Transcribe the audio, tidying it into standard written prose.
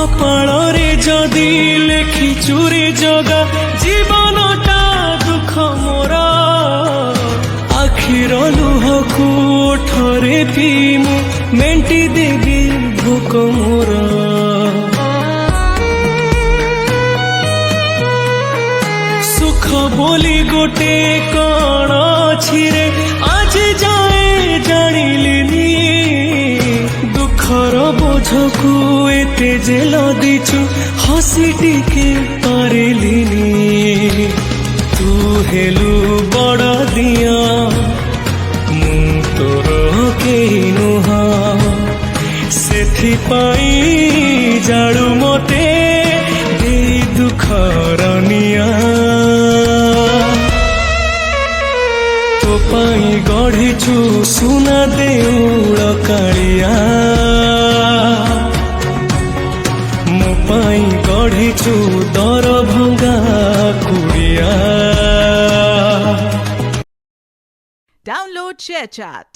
কপাଳରେ যদি লেখিଛୁ রে জগা জীবনটা দুঃখ মোর আখির লুহକୁ ওঠরে ପିମୁ ମେଣ୍ଟି ଦେବି ଭୋକ ମୋର ସୁଖ ବୋଲି ଗୋଟେ କଣ ଅଛି ରେ ଆଜି ଯାଏ ଜାଣିଲିନି ଦୁଃଖର ବୋଝକୁ ଏତେ ଯେ ଲଦିଛୁ ହସି ଟିକେ ପାରିଲିନି ତୁ ହେଲୁ ବଡ଼ ଦିଅ ମୁଁ ତୋର କେହି ନୁହଁ ସେଥିପାଇଁ ଜାଳୁ ମତେ ଦେଇ ଦୁଃଖର ନିଆଁ ତୋ ପାଇଁ ଗଢ଼ିଛୁ ସୁନା ଦେଉଳ କାଳିଆ ମୋ ପାଇଁ ଗଢ଼ିଛୁ ଦରଭଙ୍ଗା କୁଡ଼ିଆ। Download ShareChat.